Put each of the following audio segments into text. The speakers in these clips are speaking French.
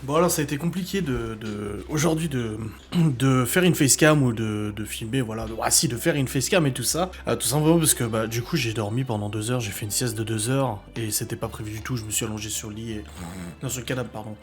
Bon alors ça a été compliqué aujourd'hui de faire une facecam ou de filmer, voilà, de faire une facecam et tout ça, tout simplement parce que bah du coup j'ai dormi pendant 2 heures, j'ai fait une sieste de 2 heures et c'était pas prévu du tout, je me suis allongé sur le lit et... Non, sur le canapé, pardon.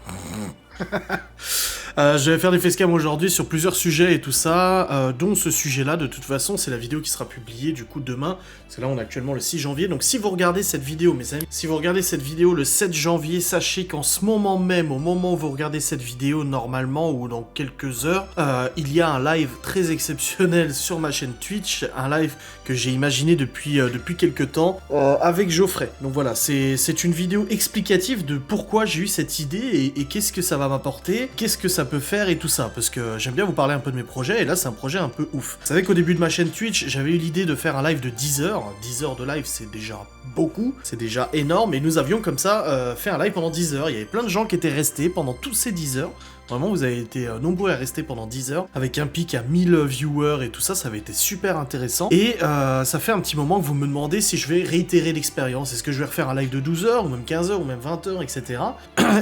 Je vais faire des facecams aujourd'hui sur plusieurs sujets et tout ça, dont ce sujet-là, de toute façon, c'est la vidéo qui sera publiée du coup demain, parce que là on est actuellement le 6 janvier, donc si vous regardez cette vidéo, mes amis, si vous regardez cette vidéo le 7 janvier, sachez qu'en ce moment même, au moment où vous regardez cette vidéo, normalement, ou dans quelques heures, il y a un live très exceptionnel sur ma chaîne Twitch, un live que j'ai imaginé depuis quelques temps, avec Geoffrey. Donc voilà, c'est une vidéo explicative de pourquoi j'ai eu cette idée et qu'est-ce que ça va m'apporter, qu'est-ce que ça peut faire et tout ça, parce que j'aime bien vous parler un peu de mes projets, et là c'est un projet un peu ouf. Vous savez qu'au début de ma chaîne Twitch, j'avais eu l'idée de faire un live de 10 heures, 10 heures de live c'est déjà beaucoup, c'est déjà énorme, et nous avions comme ça fait un live pendant 10 heures, il y avait plein de gens qui étaient restés pendant tous ces 10 heures. Vraiment, vous avez été nombreux à rester pendant 10 heures, avec un pic à 1000 viewers et tout ça, ça avait été super intéressant. Et ça fait un petit moment que vous me demandez si je vais réitérer l'expérience. Est-ce que je vais refaire un live de 12 heures, ou même 15 heures, ou même 20 heures, etc.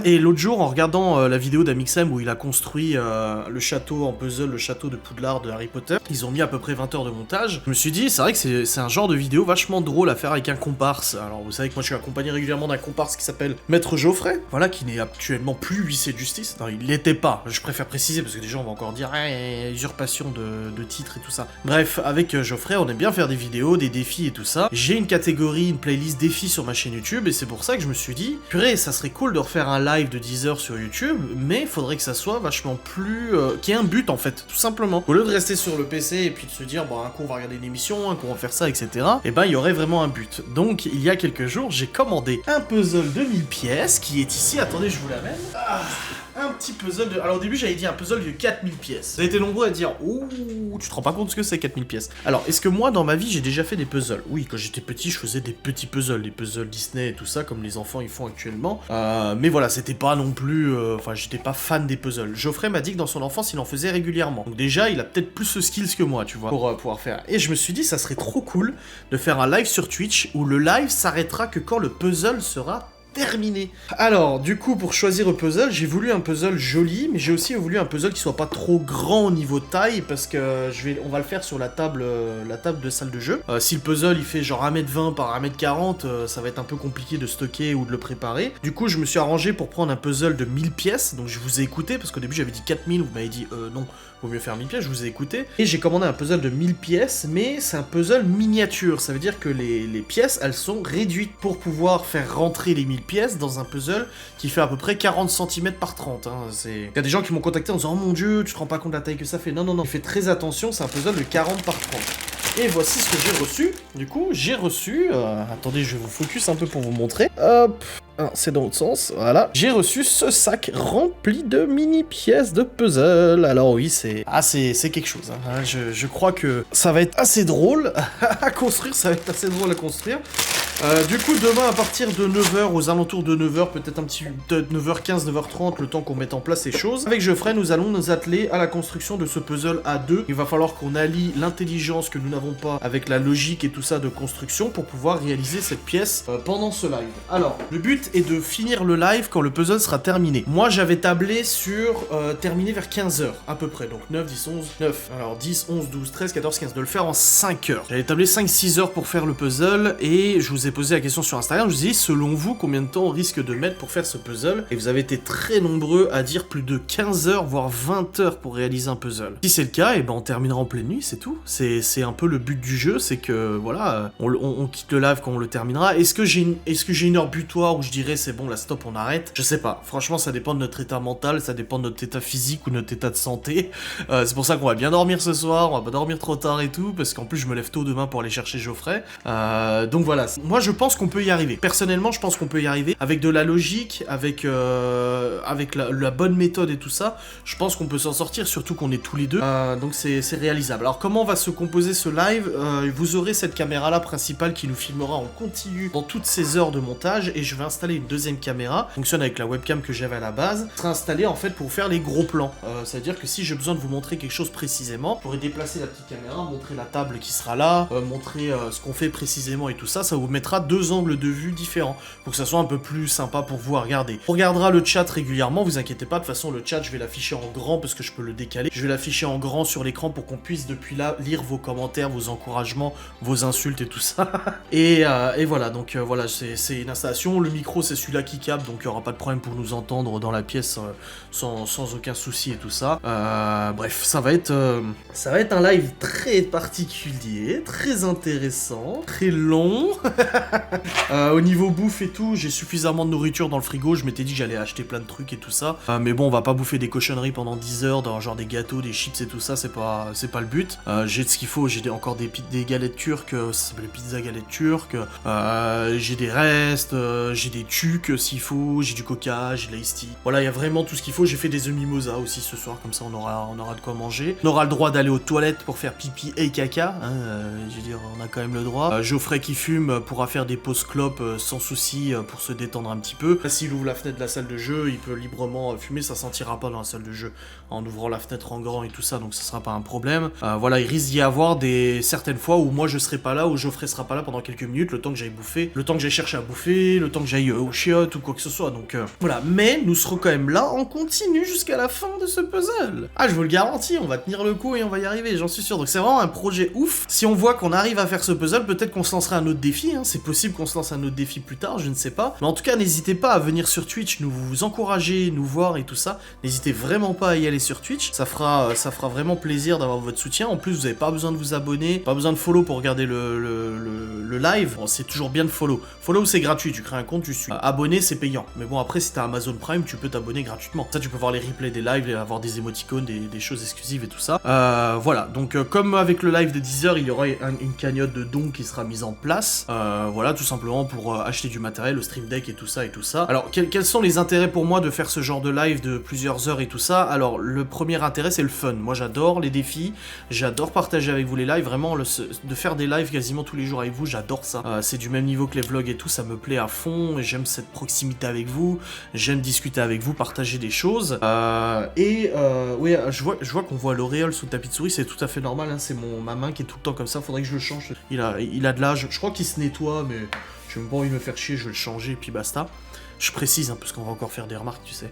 Et l'autre jour, en regardant la vidéo d'Amixem où il a construit le château en puzzle, le château de Poudlard de Harry Potter, ils ont mis à peu près 20 heures de montage. Je me suis dit, c'est vrai que c'est un genre de vidéo vachement drôle à faire avec un comparse. Alors, vous savez que moi, je suis accompagné régulièrement d'un comparse qui s'appelle Maître Geoffrey, voilà, qui n'est actuellement plus huissier de justice. Non, il l'était pas, je préfère préciser parce que des gens vont encore dire usurpation de titres et tout ça. Bref, avec Geoffrey, on aime bien faire des vidéos, des défis et tout ça. J'ai une catégorie, une playlist défis sur ma chaîne YouTube et c'est pour ça que je me suis dit, purée, ça serait cool de refaire un live de 10 heures sur YouTube, mais il faudrait que ça soit vachement plus... qu'il y ait un but en fait, tout simplement. Au lieu de rester sur le PC et puis de se dire, bon, un coup on va regarder une émission, un coup on va faire ça, etc. Et ben, il y aurait vraiment un but. Donc, il y a quelques jours, j'ai commandé un puzzle de 1000 pièces qui est ici. Attendez, je vous l'amène. Un petit puzzle de... Alors au début j'avais dit un puzzle de 4000 pièces. Vous avez été nombreux à dire « Ouh, tu te rends pas compte ce que c'est 4000 pièces ». Alors, est-ce que moi, dans ma vie, j'ai déjà fait des puzzles? Oui, quand j'étais petit, je faisais des petits puzzles, les puzzles Disney et tout ça, comme les enfants ils font actuellement. Mais voilà, c'était pas non plus... Enfin, j'étais pas fan des puzzles. Geoffrey m'a dit que dans son enfance, il en faisait régulièrement. Donc déjà, il a peut-être plus ce skills que moi, tu vois, pour pouvoir faire. Et je me suis dit, ça serait trop cool de faire un live sur Twitch, où le live s'arrêtera que quand le puzzle sera terminé. Alors, du coup, pour choisir un puzzle, j'ai voulu un puzzle joli, mais j'ai aussi voulu un puzzle qui soit pas trop grand au niveau taille, parce que on va le faire sur la table de salle de jeu. Si le puzzle, il fait genre 1m20 par 1m40, ça va être un peu compliqué de stocker ou de le préparer. Du coup, je me suis arrangé pour prendre un puzzle de 1000 pièces, donc je vous ai écouté, parce qu'au début, j'avais dit 4000, vous m'avez dit, non, vaut mieux faire 1000 pièces, je vous ai écouté. Et j'ai commandé un puzzle de 1000 pièces, mais c'est un puzzle miniature, ça veut dire que les pièces, elles sont réduites pour pouvoir faire rentrer les 1000 pièces dans un puzzle qui fait à peu près 40 cm par 30. Il y a des gens qui m'ont contacté en disant « Oh mon dieu, tu te rends pas compte de la taille que ça fait ?» Non, non, non, fais très attention, c'est un puzzle de 40 par 30. Et voici ce que j'ai reçu. Du coup, j'ai reçu... attendez, je vais vous focus un peu pour vous montrer. Hop. Ah, c'est dans l'autre sens, voilà. J'ai reçu ce sac rempli de mini-pièces de puzzle. Alors oui, c'est quelque chose. Je crois que ça va être assez drôle à construire, Du coup, demain, à partir de 9h, aux alentours de 9h, peut-être un petit... 9h15, 9h30, le temps qu'on mette en place ces choses. Avec Geoffrey, nous allons nous atteler à la construction de ce puzzle à deux. Il va falloir qu'on allie l'intelligence que nous n'avons pas avec la logique et tout ça de construction pour pouvoir réaliser cette pièce pendant ce live. Alors, le but est de finir le live quand le puzzle sera terminé. Moi, j'avais tablé sur terminer vers 15h, à peu près. Donc 9, 10, 11, 9. Alors 10, 11, 12, 13, 14, 15. De le faire en 5 heures. J'avais tablé 5-6 heures pour faire le puzzle et je vous ai posé la question sur Instagram. Je vous ai dit, selon vous, combien de temps on risque de mettre pour faire ce puzzle? Et vous avez été très nombreux à dire plus de 15 heures, voire 20 heures pour réaliser un puzzle. Si c'est le cas, et ben on terminera en pleine nuit, c'est tout. C'est un peu le but du jeu, c'est que voilà, on quitte le live quand on le terminera. Est-ce que j'ai une heure butoir où je dirais c'est bon, là stop, on arrête? Je sais pas. Franchement, ça dépend de notre état mental, ça dépend de notre état physique ou notre état de santé. C'est pour ça qu'on va bien dormir ce soir, on va pas dormir trop tard et tout, parce qu'en plus je me lève tôt demain pour aller chercher Geoffrey. Donc voilà. Moi je pense qu'on peut y arriver. Personnellement, je pense qu'on peut y arriver avec de la logique, avec la bonne méthode et tout ça. Je pense qu'on peut s'en sortir, surtout qu'on est tous les deux. Donc c'est réalisable. Alors comment va se composer ce live? Vous aurez cette caméra là principale qui nous filmera en continu dans toutes ces heures de montage, et je vais installer une deuxième caméra, fonctionne avec la webcam que j'avais à la base, sera installée en fait pour faire les gros plans. C'est-à-dire que si j'ai besoin de vous montrer quelque chose précisément, je pourrais déplacer la petite caméra, montrer la table qui sera là, montrer ce qu'on fait précisément et tout ça, ça vous mettra mettra 2 angles de vue différents, pour que ça soit un peu plus sympa pour vous à regarder. On regardera le chat régulièrement, vous inquiétez pas, de toute façon le chat je vais l'afficher en grand parce que je peux le décaler. Je vais l'afficher en grand sur l'écran pour qu'on puisse depuis là lire vos commentaires, vos encouragements, vos insultes et tout ça. et voilà, donc voilà, c'est une installation. Le micro c'est celui-là qui capte, donc il n'y aura pas de problème pour nous entendre dans la pièce sans aucun souci et tout ça. Bref, ça va être un live très particulier, très intéressant, très long. Au niveau bouffe et tout, j'ai suffisamment de nourriture dans le frigo, je m'étais dit que j'allais acheter plein de trucs et tout ça. Mais bon, on va pas bouffer des cochonneries pendant 10 heures, dans genre des gâteaux, des chips et tout ça, c'est pas le but. J'ai de ce qu'il faut, j'ai encore des galettes turques, ça s'appelle les pizzas galettes turques, j'ai des restes, j'ai des tucs s'il faut, j'ai du coca, j'ai de l'ice tea. Voilà, il y a vraiment tout ce qu'il faut. J'ai fait des mimosas aussi ce soir, comme ça on aura de quoi manger. On aura le droit d'aller aux toilettes pour faire pipi et caca, hein, je veux dire, on a quand même le droit. Geoffrey qui fume pourra faire des pauses clopes sans souci pour se détendre un petit peu. S'il ouvre la fenêtre de la salle de jeu, il peut librement fumer, ça sentira pas dans la salle de jeu en ouvrant la fenêtre en grand et tout ça, donc ça sera pas un problème. Voilà, il risque d'y avoir certaines fois où moi je serai pas là, où Geoffrey sera pas là pendant quelques minutes, le temps que j'aille bouffer, le temps que j'aille chercher à bouffer, le temps que j'aille au chiottes ou quoi que ce soit, donc voilà. Mais nous serons quand même là en continu jusqu'à la fin de ce puzzle. Ah, je vous le garantis, on va tenir le coup et on va y arriver, j'en suis sûr. Donc c'est vraiment un projet ouf. Si on voit qu'on arrive à faire ce puzzle, peut-être qu'on se lancera un autre défi, hein. C'est possible qu'on se lance un autre défi plus tard, je ne sais pas. Mais en tout cas, n'hésitez pas à venir sur Twitch, nous vous encourager, nous voir et tout ça. N'hésitez vraiment pas à y aller sur Twitch, ça fera vraiment plaisir d'avoir votre soutien. En plus, vous n'avez pas besoin de vous abonner, pas besoin de follow pour regarder le live. Bon, c'est toujours bien de follow. Follow, c'est gratuit, tu crées un compte, tu suis. Abonner, c'est payant. Mais bon, après, si t'as Amazon Prime, tu peux t'abonner gratuitement. Ça, tu peux voir les replays des lives, avoir des émoticônes, des choses exclusives et tout ça. Voilà, donc comme avec le live de 10h, il y aura une cagnotte de dons qui sera mise en place. Voilà, tout simplement pour acheter du matériel, le Stream Deck et tout ça. Alors, quels sont les intérêts pour moi de faire ce genre de live de plusieurs heures et tout ça? Alors, le premier intérêt, c'est le fun. Moi, j'adore les défis, j'adore partager avec vous les lives, vraiment, de faire des lives quasiment tous les jours avec vous, j'adore ça. C'est du même niveau que les vlogs et tout, ça me plaît à fond, j'aime cette proximité avec vous, j'aime discuter avec vous, partager des choses. Oui, je vois qu'on voit l'auréole sous le tapis de souris, c'est tout à fait normal, hein, c'est ma main qui est tout le temps comme ça, faudrait que je le change. Il a de l'âge, je crois qu'il se nettoie, mais je n'ai même pas envie de me faire chier, je vais le changer et puis basta. Je précise, hein, parce qu'on va encore faire des remarques, tu sais.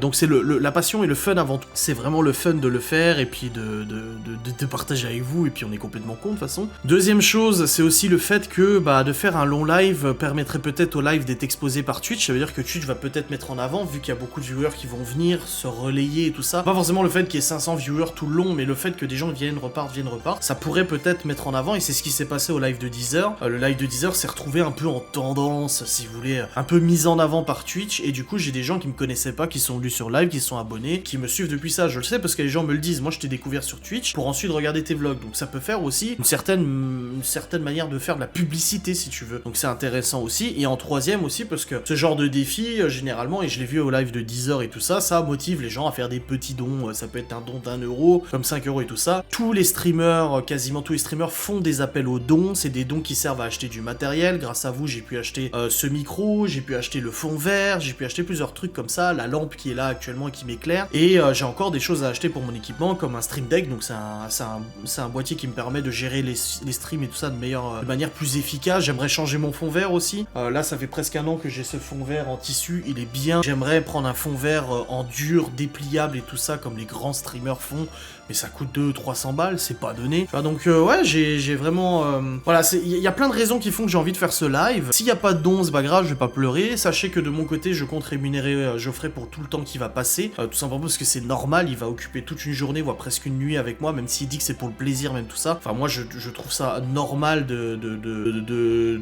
Donc c'est la passion et le fun avant tout. C'est vraiment le fun de le faire et puis de partager avec vous, et puis on est complètement con de toute façon. Deuxième chose, c'est aussi le fait que de faire un long live permettrait peut-être au live d'être exposé par Twitch. Ça veut dire que Twitch va peut-être mettre en avant, vu qu'il y a beaucoup de viewers qui vont venir se relayer et tout ça. Pas forcément le fait qu'il y ait 500 viewers tout le long, mais le fait que des gens viennent, repartent, ça pourrait peut-être mettre en avant, et c'est ce qui s'est passé au live de 10h. Le live de 10h s'est retrouvé un peu en tendance, si vous voulez, un peu mis en avant par Twitch, et du coup j'ai des gens qui me connaissaient pas, qui sont venus sur live, qui sont abonnés, qui me suivent depuis ça. Je le sais parce que les gens me le disent. Moi, je t'ai découvert sur Twitch pour ensuite regarder tes vlogs. Donc ça peut faire aussi une certaine manière de faire de la publicité, si tu veux. Donc c'est intéressant aussi. Et en troisième aussi, parce que ce genre de défi, généralement, et je l'ai vu au live de 10h et tout ça, ça motive les gens à faire des petits dons. Ça peut être un don d'1€, comme 5€ et tout ça. Tous les streamers, quasiment tous les streamers, font des appels aux dons. C'est des dons qui servent à acheter du matériel. Grâce à vous, j'ai pu acheter ce micro, j'ai pu acheter le fond vert, j'ai pu acheter plusieurs trucs comme ça, la lampe qui est là actuellement et qui m'éclaire, et j'ai encore des choses à acheter pour mon équipement, comme un Stream Deck. Donc c'est un boîtier qui me permet de gérer les streams et tout ça de manière plus efficace. J'aimerais changer mon fond vert aussi. Là, ça fait presque un an que j'ai ce fond vert en tissu, il est bien. J'aimerais prendre un fond vert en dur, dépliable et tout ça, comme les grands streamers font, mais ça coûte 200-300 balles, c'est pas donné. Enfin, donc ouais, j'ai vraiment... Voilà, il y a plein de raisons qui font que j'ai envie de faire ce live. S'il n'y a pas de dons, c'est pas grave, je vais pas pleurer. Sachez que de mon côté, je compte rémunérer Geoffrey pour tout le temps qu'il va passer, tout simplement parce que c'est normal, il va occuper toute une journée, voire presque une nuit avec moi, même s'il dit que c'est pour le plaisir, même tout ça. Enfin, moi, je trouve ça normal de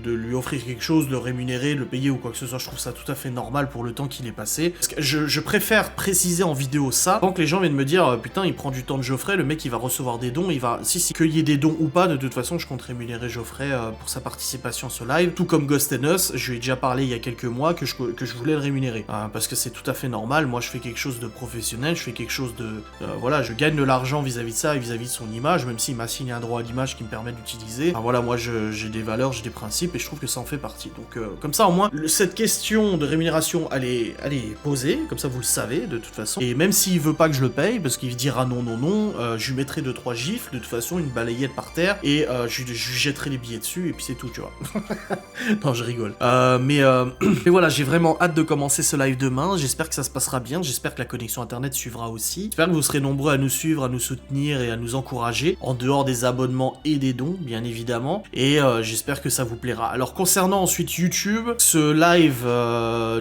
lui offrir quelque chose, de le rémunérer, de le payer ou quoi que ce soit. Je trouve ça tout à fait normal pour le temps qu'il est passé. Parce que je préfère préciser en vidéo ça, avant que les gens viennent me dire, putain, il prend du temps de Geoffrey, le mec il va recevoir des dons, il va... Si, qu'il y ait des dons ou pas, de toute façon, je compte rémunérer Geoffrey pour sa participation à ce live. Tout comme Ghost and Us, je lui ai déjà parlé il y a quelques mois. moi que je voulais le rémunérer. Parce que c'est tout à fait normal, moi je fais quelque chose de professionnel, je fais quelque chose de... voilà, je gagne de l'argent vis-à-vis de ça et vis-à-vis de son image, même s'il m'a signé un droit à l'image qui me permet d'utiliser. Voilà, moi j'ai des valeurs, j'ai des principes et je trouve que ça en fait partie. Donc comme ça au moins, cette question de rémunération, elle est posée, comme ça vous le savez de toute façon. Et même s'il veut pas que je le paye, parce qu'il dira non, je lui mettrai 2-3 gifles, de toute façon, une balayette par terre, et je lui jetterai les billets dessus, et puis c'est tout, tu vois. Non, je rigole. Mais voilà, j'ai vraiment hâte de commencer ce live demain, j'espère que ça se passera bien, j'espère que la connexion internet suivra aussi. J'espère que vous serez nombreux à nous suivre, à nous soutenir et à nous encourager, en dehors des abonnements et des dons, bien évidemment, et j'espère que ça vous plaira. Alors, concernant ensuite YouTube, ce live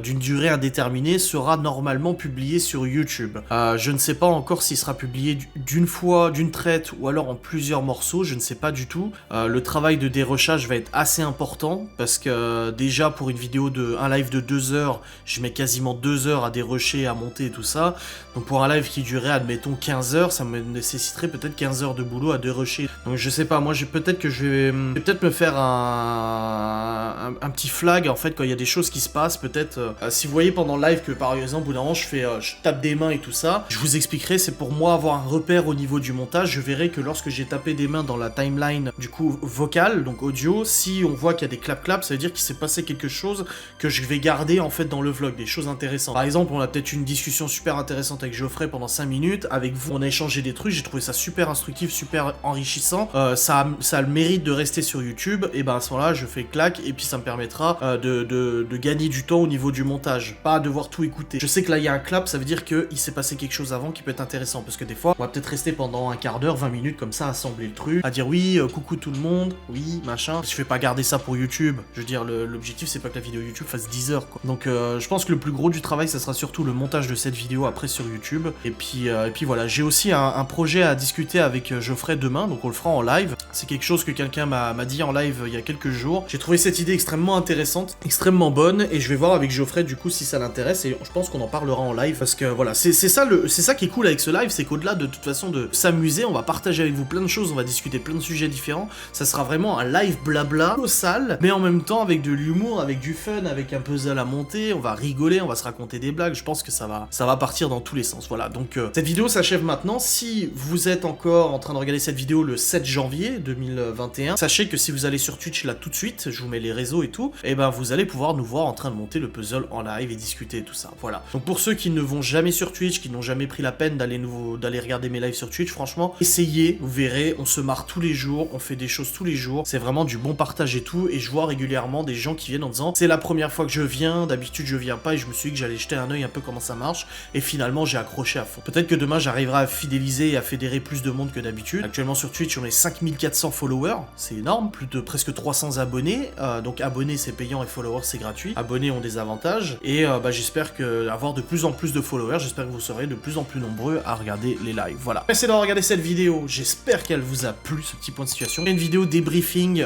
d'une durée indéterminée sera normalement publié sur YouTube. Je ne sais pas encore s'il sera publié d'une fois, d'une traite, ou alors en plusieurs morceaux, je ne sais pas du tout. Le travail de dérochage va être assez important, parce que déjà pour une vidéo un live de 2 heures, je mets quasiment 2 heures à dérocher, à monter et tout ça. Donc pour un live qui durait, admettons, 15 heures, ça me nécessiterait peut-être 15 heures de boulot à dérocher. Donc je sais pas, moi peut-être que je vais peut-être me faire un petit flag, en fait, quand il y a des choses qui se passent, peut-être, si vous voyez pendant le live que par exemple, au bout d'un moment, je tape des mains et tout ça, je vous expliquerai, c'est pour moi avoir un repère au niveau du montage, je verrai que lorsque j'ai tapé des mains dans la timeline, du coup, vocale, donc audio, si on voit qu'il y a des clap-clap, ça veut dire qu'il s'est passé quelque chose que je vais garder, en fait, dans le vlog, des choses intéressantes. Par exemple, on a peut-être une discussion super intéressante avec Geoffrey pendant 5 minutes, avec vous, on a échangé des trucs, j'ai trouvé ça super instructif, super enrichissant, ça a le mérite de rester sur YouTube, et ben à ce moment-là, je fais clac, et puis ça me permettra de gagner du temps au niveau du montage, pas devoir tout écouter. Je sais que là, il y a un clap, ça veut dire qu'il s'est passé quelque chose avant qui peut être intéressant, parce que des fois, on va peut-être rester pendant un quart d'heure, 20 minutes, comme ça, à assembler le truc, à dire oui, coucou tout le monde, oui, machin. Je vais pas garder ça pour YouTube, je veux dire, l'objectif, c'est pas que la vidéo YouTube fasse 10 heures, quoi. Donc, je pense que le plus gros du travail, ça sera surtout le montage de cette vidéo après sur YouTube, et puis voilà, j'ai aussi un projet à discuter avec Geoffrey demain, donc on le fera en live. C'est quelque chose que quelqu'un m'a dit en live il y a quelques jours. J'ai trouvé cette idée extrêmement intéressante, extrêmement bonne, et je vais voir avec Geoffrey du coup si ça l'intéresse, et je pense qu'on en parlera en live, parce que voilà, c'est ça qui est cool avec ce live, c'est qu'au-delà de toute façon de s'amuser, on va partager avec vous plein de choses, on va discuter plein de sujets différents, ça sera vraiment un live blabla, colossal, mais en même temps avec de l'humour, avec du fun, avec un puzzle à monter, on va rigoler, on va se raconter des blagues, je pense que ça va partir dans tous les sens, voilà. Donc cette vidéo s'achève maintenant. Si vous êtes encore en train de regarder cette vidéo le 7 janvier 2021, sachez que si vous allez sur Twitch là tout de suite, je vous mets les réseaux et tout, et ben vous allez pouvoir nous voir en train de monter le puzzle en live et discuter et tout ça, voilà. Donc pour ceux qui ne vont jamais sur Twitch, qui n'ont jamais pris la peine d'aller regarder mes lives sur Twitch, franchement, essayez, vous verrez, on se marre tous les jours, on fait des choses tous les jours, c'est vraiment du bon partage et tout, et je vois régulièrement des gens qui viennent en disant c'est la première fois que je viens, d'habitude je viens pas, et je me suis dit que j'allais jeter un œil un peu comment ça marche, et finalement j'ai accroché à fond. Peut-être que demain j'arriverai à fidéliser et à fédérer plus de monde que d'habitude. Actuellement sur Twitch on est 5400 followers, c'est énorme, plus de presque 300 abonnés, donc abonnés c'est payant et followers c'est gratuit, abonnés ont des avantages, et j'espère avoir de plus en plus de followers, j'espère que vous serez de plus en plus nombreux à regarder les lives, voilà. Merci d'avoir regardé cette vidéo, j'espère qu'elle vous a plu, ce petit point de situation. Une vidéo débriefing,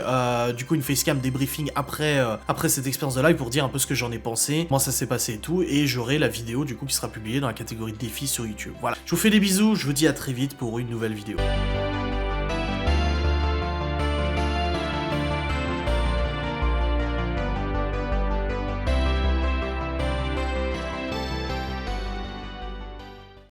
du coup une facecam débriefing après cette expérience de live pour dire un peu ce que j'en ai pensé, comment ça s'est passé et tout, et j'aurai la vidéo du coup qui sera publiée dans la catégorie de défis sur YouTube, voilà. Je vous fais des bisous, je vous dis à très vite pour une nouvelle vidéo.